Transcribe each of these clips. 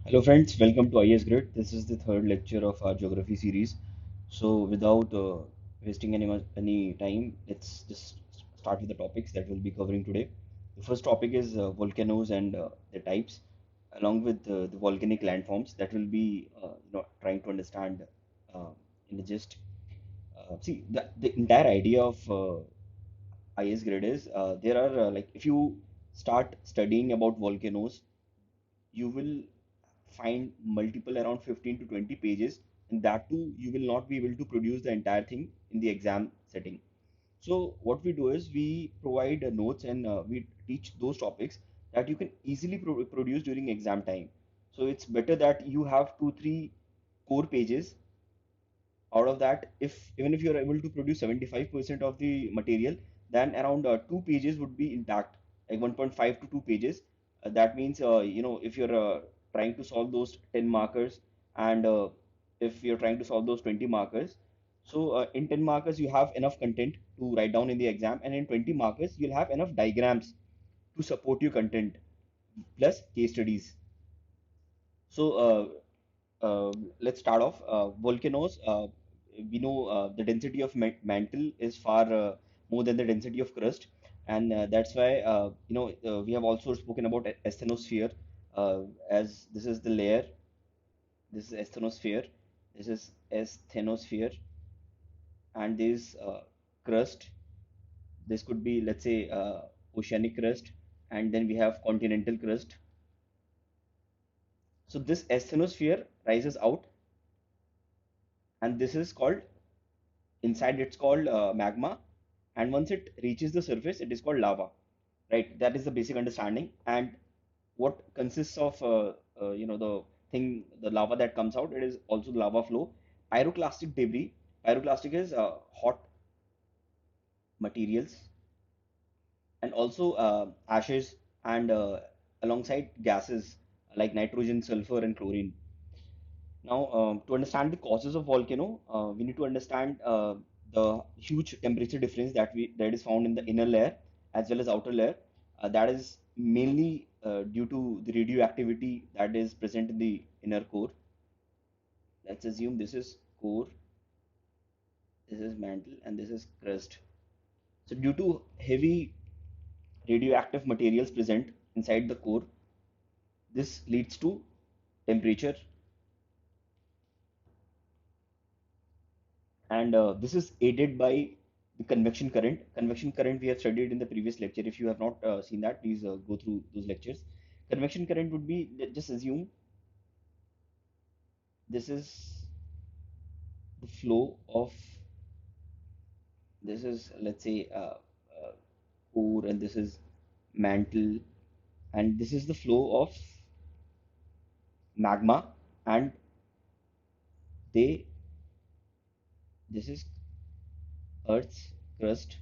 Hello friends, welcome to IS Grid. This is the third lecture of our geography series. So without wasting any time, let's just start with the topics that we'll be covering today. The first topic is volcanoes and their types, along with the volcanic landforms that will be trying to understand in the gist. See, the entire idea of IS Grid is there are like if you start studying about volcanoes, you will find multiple around 15 to 20 pages, and that too you will not be able to produce the entire thing in the exam setting. So what we do is we provide notes and we teach those topics that you can easily produce during exam time. So it's better that you have 2 3 core pages. Out of that, if even if you're able to produce 75% of the material, then around 2 pages would be intact, like 1.5 to 2 pages. That means if you're trying to solve those 10 markers, and if you're trying to solve those 20 markers, so in 10 markers you have enough content to write down in the exam, and in 20 markers you'll have enough diagrams to support your content plus case studies. So let's start off. Volcanoes. We know the density of mantle is far more than the density of crust, and that's why we have also spoken about asthenosphere, as this is the layer. This is asthenosphere. This is asthenosphere, and this crust. This could be, let's say, oceanic crust, and then we have continental crust. So this asthenosphere rises out, and this is called inside it's called magma, and once it reaches the surface it is called lava, right? That is the basic understanding. And what consists of the thing, the lava that comes out, it is also the lava flow. Pyroclastic debris. Pyroclastic is hot materials, and also ashes, and alongside gases like nitrogen, sulfur, and chlorine. Now, to understand the causes of volcano, we need to understand the huge temperature difference that is found in the inner layer as well as outer layer. That is mainly due to the radioactivity that is present in the inner core. Let's assume this is core, this is mantle, and this is crust. So, due to heavy radioactive materials present inside the core, this leads to temperature, and this is aided by the convection current. Convection current we have studied in the previous lecture. If you have not seen that, please go through those lectures. Convection current would be, just assume this is the flow of, this is, let's say, core, and this is mantle, and this is the flow of magma, and they this is Earth's crust.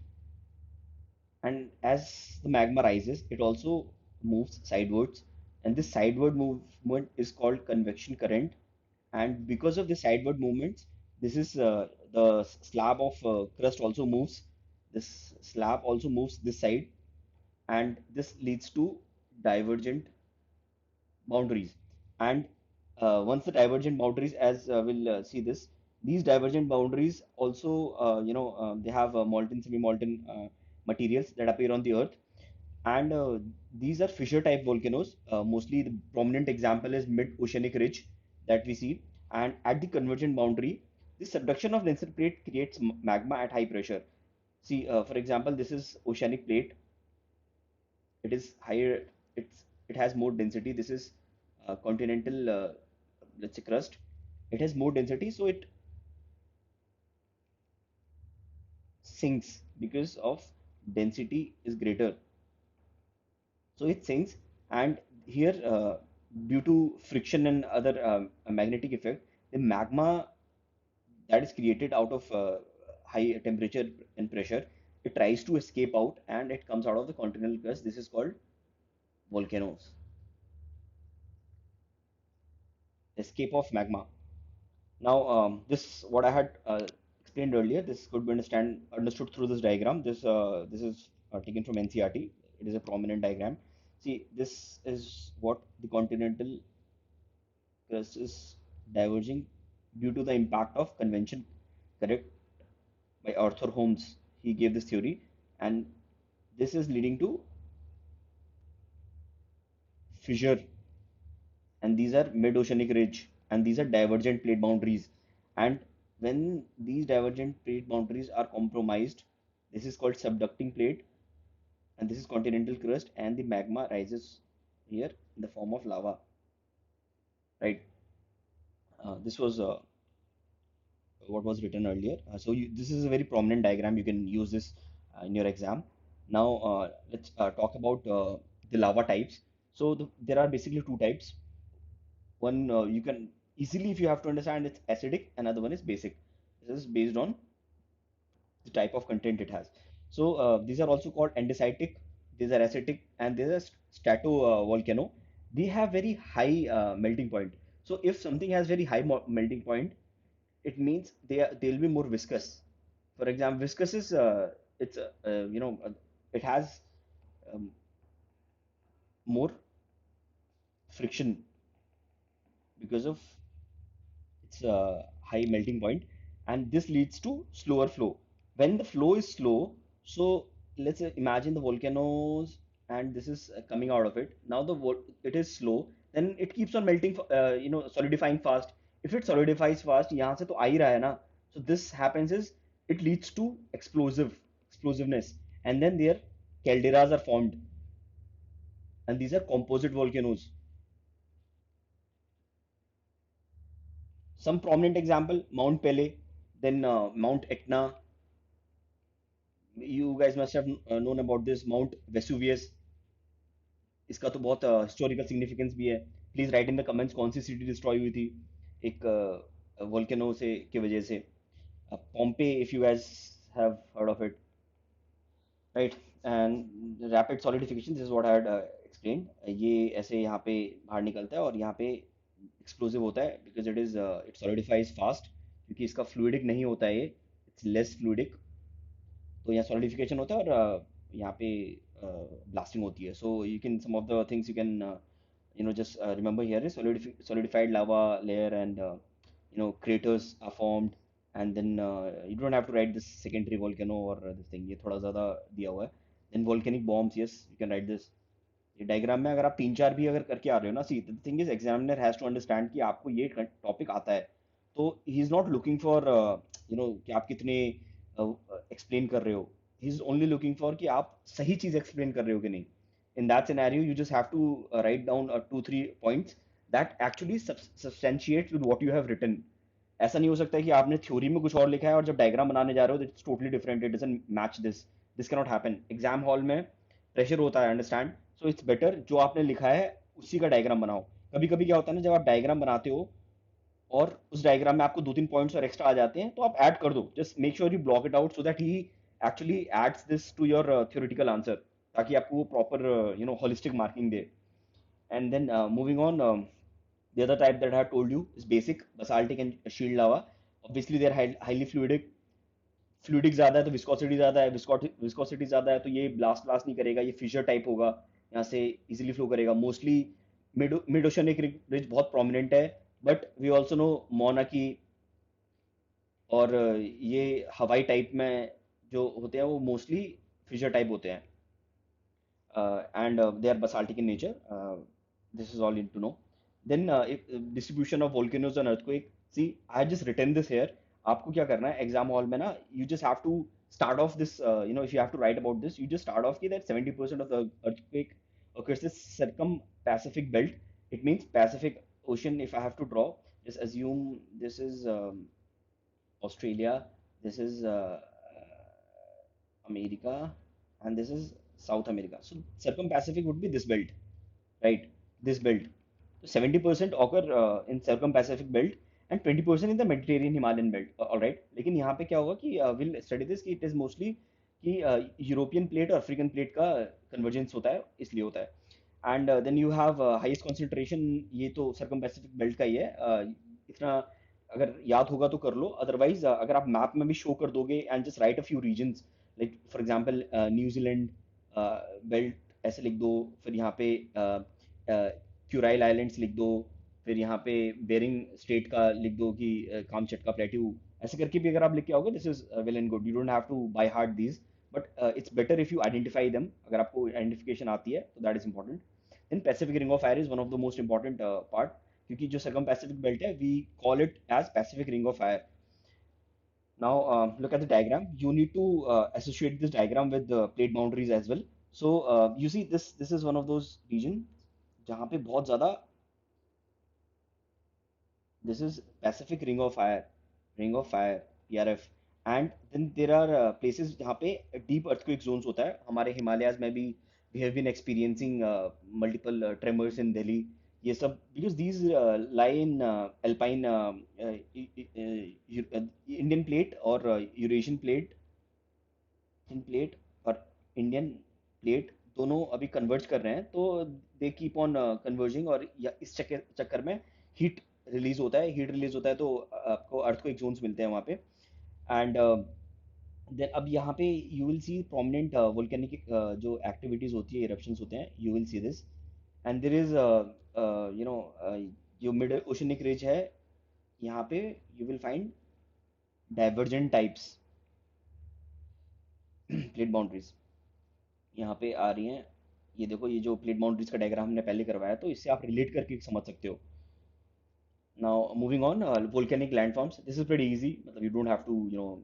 And as the magma rises, it also moves sidewards, and this sideward movement is called convection current. And because of the sideward movements, this is the slab of crust also moves. This slab also moves this side, and this leads to divergent boundaries. And once the divergent boundaries, as we'll see this, these divergent boundaries also, they have molten, semi-molten materials that appear on the earth. And these are fissure type volcanoes. Mostly the prominent example is mid-oceanic ridge that we see. And at the convergent boundary, the subduction of denser plate creates magma at high pressure. See, for example, this is oceanic plate. It is higher. It has more density. This is continental, let's say, crust. It has more density, so it sinks because of density is greater. So it sinks, and here, due to friction and other magnetic effect, the magma that is created out of high temperature and pressure, it tries to escape out, and it comes out of the continental crust. This is called volcanoes, escape of magma. Now, this what I had explained earlier. This could be understood through this diagram. This is taken from NCRT. It is a prominent diagram. See, this is what the continental crust is diverging due to the impact of convention, correct? By Arthur Holmes, he gave this theory, and this is leading to fissure, and these are mid-oceanic ridge, and these are divergent plate boundaries. And when these divergent plate boundaries are compromised, this is called subducting plate, and this is continental crust, and the magma rises here in the form of lava, right? This was what was written earlier. This is a very prominent diagram. You can use this in your exam. Now let's talk about the lava types. There are basically two types. One you can easily, if you have to understand, it's acidic. Another one is basic. This is based on the type of content it has. These are also called andesitic. These are acidic, and these are strato volcano. They have very high melting point. So if something has very high melting point, it means they'll be more viscous. For example, viscous is it's it has um, more friction because of its high melting point, and this leads to slower flow. When the flow is slow, so let's imagine the volcanoes, and this is coming out of it. Now it is slow, then it keeps on melting, solidifying fast. If it solidifies fast, यहाँ से तो आ ही रहा है ना. So this happens is it leads to explosiveness, and then their calderas are formed, and these are composite volcanoes. Some prominent example: Mount Pele, then Mount Etna. You guys must have known about this Mount Vesuvius. इसका तो बहुत historical significance भी है. Please right in the comments कौन सी city destroy हुई थी एक volcano से की वजह से. Pompeii, if you guys have heard of it, right? And rapid solidification, this is what I had explained. ये ऐसे यहाँ पे बाहर निकलता है और यहाँ पे एक्सप्लोसिव होता है because it solidifies fast, क्योंकि इसका फ्लूइडिक नहीं होता है ये, इट्स लेस फ्लूइडिक. तो यहाँ सॉलिडिफिकेशन होता है और यहाँ पे ब्लास्टिंग होती है. So you can some of the things you can just remember here is solidified lava layer, and craters are formed, and then you don't have to write this secondary volcano or this thing, ये थोड़ा ज़्यादा दिया हुआ है. then volcanic bombs, yes, you can write this. ये diagram में अगर आप तीन चार भी अगर करके आ रहे हो ना, see the thing is examiner has to understand कि आपको ये टॉपिक आता है. तो he is not looking for कि आप कितने एक्सप्लेन कर रहे हो. He is only looking for कि आप सही चीज एक्सप्लेन कर रहे हो कि नहीं. In that scenario you just have to write down 2-3 points that actually substantiate with what you have written. ऐसा नहीं हो सकता है कि आपने थ्योरी में कुछ और लिखा है और जब डायग्राम बनाने जा रहे हो it's totally different, it doesn't match this. This can not happen. Exam hall में प्रेशर होता है, अंडरस्टैंड. सो इट्स बेटर जो आपने लिखा है उसी का डायग्राम बनाओ. कभी कभी क्या होता है ना, जब आप डायग्राम बनाते हो और उस डायग्राम में आपको 2-3 पॉइंट्स और एक्स्ट्रा आ जाते हैं, तो आप ऐड कर दो. Just make sure you block it out so that he actually adds this to your theoretical answer, ताकि आपको वो प्रॉपर होलिस्टिक मार्किंग दे. And then moving on, the other type that I have told you is basic basaltic and shield lava. Obviously, they are highly fluidic. Fluidic ज्यादा है तो viscosity ज्यादा है, viscosity ज्यादा है तो ये ब्लास्ट ब्लास्ट नहीं करेगा, ये फिशर टाइप होगा, यहाँ से इजीली फ्लो करेगा. मोस्टली मिड ओशनिक रिज बहुत प्रोमिनेंट है, बट वी ऑल्सो नो मोना की और ये हवाई टाइप में जो होते हैं वो मोस्टली फिशर टाइप होते हैं. And they are basaltic in nature. This is all you need to know. Then distribution of volcanoes and earthquake. See, I have just written this here. आपको क्या करना है एग्जाम हॉल में ना, you just have to start off this, if you have to write about this, you just start off that 70% of the earthquake occurs in circum-Pacific belt. It means Pacific Ocean. If I have to draw, just assume this is Australia, this is America, and this is South America. So circum-Pacific would be this belt, right? This belt. So 70% occur in circum-Pacific belt and 20% in the Mediterranean Himalayan belt. All right. लेकिन यहाँ पे क्या होगा कि we'll study this कि it is mostly कि European plate और African plate का कन्वर्जेंस होता है, इसलिए होता है. And then you have highest concentration, ये तो सर्कम पैसिफिक बेल्ट का ही है. इतना अगर याद होगा तो कर लो, अदरवाइज अगर आप मैप में भी शो कर दोगे and just right a few regions, like for example New Zealand belt ऐसे लिख दो, फिर यहाँ पे क्यूराइल आइलैंड्स लिख दो, फिर यहाँ पे बेरिंग स्टेट का लिख दो कि कामचट का प्लेट्यू, ऐसे करके भी अगर आप लिख के आओगे, this is well and good, you don't have to by heart these, but it's better if you identify them, अगर आपको आइडेंटिफिकेशन आती है तो that is important. Then Pacific ring of fire is one of the most important part, क्योंकि जो circum Pacific belt है, we call it as Pacific ring of fire. Now, look at the diagram. You need to associate this diagram with the plate boundaries as well. So, you see this is one of those region जहाँ पे बहुत ज़्यादा, this is Pacific Ring of Fire, PRF, and then there are places जहाँ पे deep earthquake zones होता है, हमारे हिमालयाज में भी we have been experiencing multiple tremors in Delhi, ये सब because these lie in alpine Indian plate or Eurasian plate, Indian plate और इंडियन प्लेट दोनों अभी कन्वर्ज कर रहे हैं, तो दे कीप ऑन कन्वर्जिंग, और या इस चक्कर चक्कर में हीट रिलीज होता है, हीट रिलीज होता है तो आपको अर्थक्वेक जोन्स मिलते हैं वहाँ पे। एंड देन अब यहाँ पे you will see prominent volcanic जो एक्टिविटीज होती है, इरप्शंस होते हैं, you will see this. And there is you know जो मिड ओशनिक रिज है, यहाँ पे you will find divergent types plate boundaries यहाँ पे आ रही हैं। ये देखो, ये जो प्लेट बाउंड्रीज का डायग्राम हमने पहले करवाया, तो इससे आप रिलेट करके समझ सकते हो। Now moving on, volcanic landforms, this is pretty easy, मतलब you don't have to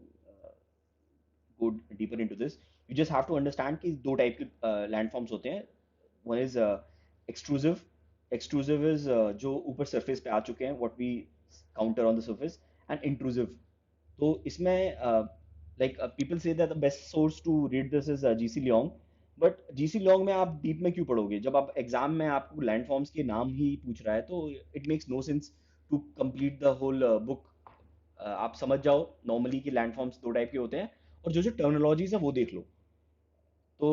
go deeper into this. You just have to understand कि दो टाइप के लैंडफॉर्म्स होते हैं। One is extrusive, extrusive is जो ऊपर सरफेस पे आ चुके हैं, what we counter on the surface, and intrusive. तो इसमें like people say that the best source to read this is G C Leong, but G C Leong में आप डीप में क्यों पढ़ोगे, जब आप एग्जाम में आपको लैंडफॉर्म्स के नाम ही पूछ रहा है, तो it makes no sense to complete the whole book. आप समझ जाओ नॉर्मली कि लैंडफॉर्म्स दो टाइप के होते हैं, और जो जो टर्मिनोलॉजीज है वो देख लो। तो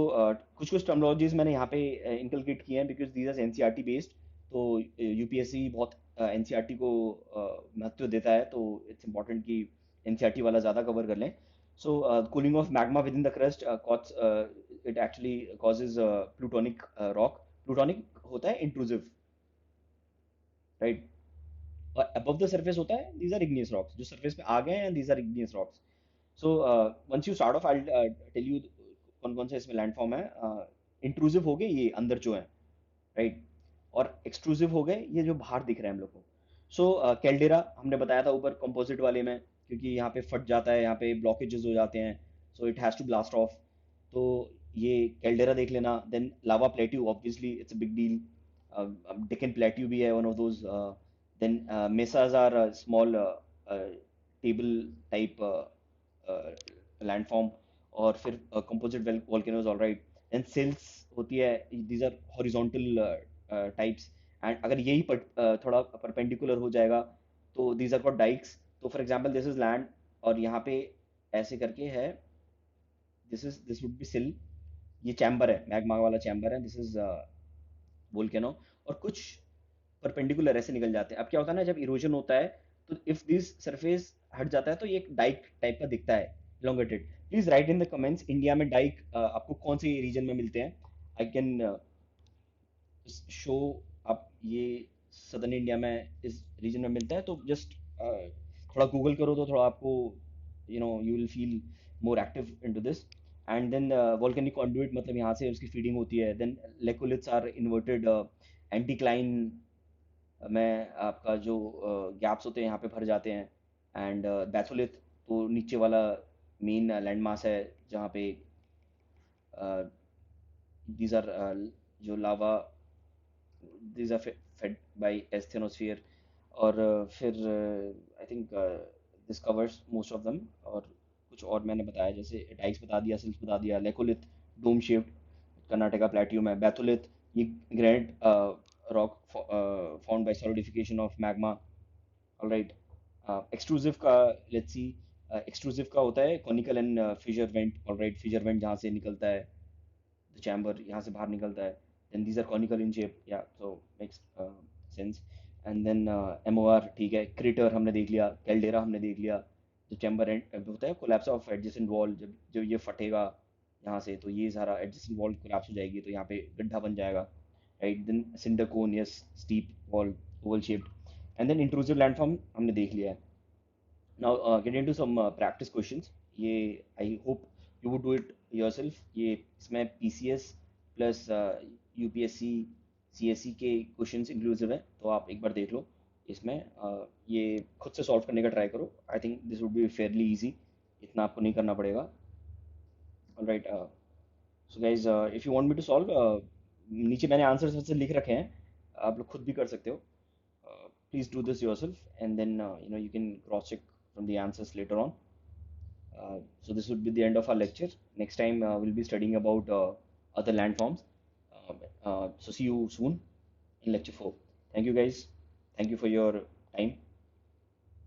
कुछ कुछ टर्मिनोलॉजीज मैंने यहाँ पे इंकलकेट किए हैं, because these are NCERT based. तो यूपीएससी बहुत एनसीईआरटी को महत्व देता है, तो इट्स इंपॉर्टेंट कि एनसीईआरटी वाला ज़्यादा कवर कर लें। So cooling off magma within the crust cause, it actually causes plutonic rock. Plutonic होता है इंट्रूसिव, राइट, और अबव द सरफेस होता है, दीज आर इग्नियस रॉक्स, जो सरफेस पे आ गए हैं, these are igneous rocks. So once you start off, I tell you कौन कौन से इसमें लैंडफॉर्म है। इंट्रूसिव हो गए ये अंदर जो है, राइट, और एक्सट्रूसिव हो गए ये जो बाहर दिख रहे हैं हम लोग को। सो कैल्डेरा हमने बताया था ऊपर कंपोजिट वाले में, क्योंकि यहाँ पे फट जाता है, यहाँ पे ब्लॉकेजेस हो जाते हैं, so it has to blast off. तो ये कैल्डेरा देख लेना। Then lava plateau, obviously it's a big deal, Deccan plateau भी है one of those. Then mesas are small table type landform, और फिर composite volcanoes, alright. And sills होती है, these are horizontal types, and अगर यही थोड़ा परपेंडिकुलर हो जाएगा, तो दीज आर कॉल्ड डाइक्स। तो for example this is land, और यहाँ पे ऐसे करके है, दिस वुड बी सिल, ये चैम्बर है, मैग्मा वाला चैम्बर है, दिस इज वोल्केनो। और कुछ परपेंडिकुलर ऐसे निकल जाते हैं। अब क्या होता है ना, जब इरोजन होता है, तो इफ दिस सरफेस हट जाता है, तो ये एक डाइक टाइप का दिखता है, elongated। Please right in the comments, India में डाइक आपको कौन से रीजन में मिलते हैं। आई कैन शो आप, ये सदर्न इंडिया में इस रीजन में मिलता है, तो जस्ट थोड़ा गूगल करो, तो थोड़ा आपको you will feel more active into this. And then volcanic conduit, मतलब यहाँ से उसकी फीडिंग होती है। Then laccoliths are inverted anticline में, आपका जो गैप्स होते हैं यहाँ पे भर जाते हैं। एंड बैथोलिथ, तो नीचे वाला मेन लैंड मास है, जहाँ पे दीज आर जो लावा, these are fed by asthenosphere। और फिर आई think this covers most of them। और कुछ और मैंने बताया, जैसे डाइक्स बता दिया, सिल्स बता दिया, laccolith dome shaped Karnataka plateau में, बैथोलिथ ये granite rock found by solidification of magma, alright. Extrusive का, लेट्स सी, एक्सट्रूसिव का होता है conical and fissure vent, alright, fissure vent जहाँ से निकलता है, द चैम्बर यहाँ से बाहर निकलता है। Then these are conical in shape, या so makes sense. And then MOR, ठीक है, क्रेटर हमने देख लिया, कैल्डेरा हमने देख लिया, जो चैम्बर एंड होता है कोलैप्स ऑफ एडजेसेंट वॉल, जब जब ये फटेगा यहाँ से, तो ये सारा एडजेसेंट वॉल कोलैप्स हो जाएगी, तो यहाँ पे गड्ढा बन जाएगा, right. Then cinder cone, yes, steep wall, oval shaped. And then intrusive landform हमने देख लिया है. Now get into some practice questions. ये I hope you would do it yourself. ये इसमें PCS प्लस UPSC CSE के क्वेश्चंस इंक्लूसिव हैं, तो आप एक बार देख लो इसमें. ये खुद से सॉल्व करने का ट्राई करो. I think this would be fairly easy. इतना आपको नहीं करना पड़ेगा. Alright. So guys, if you want me to solve, नीचे मैंने आंसर्स वैसे लिख रखे हैं, आप लोग खुद भी कर सकते हो. Please do this yourself, and then you can cross check from the answers later on. So this would be the end of our lecture. Next time we'll be studying about other landforms. So see you soon in lecture 4. Thank you guys. Thank you for your time.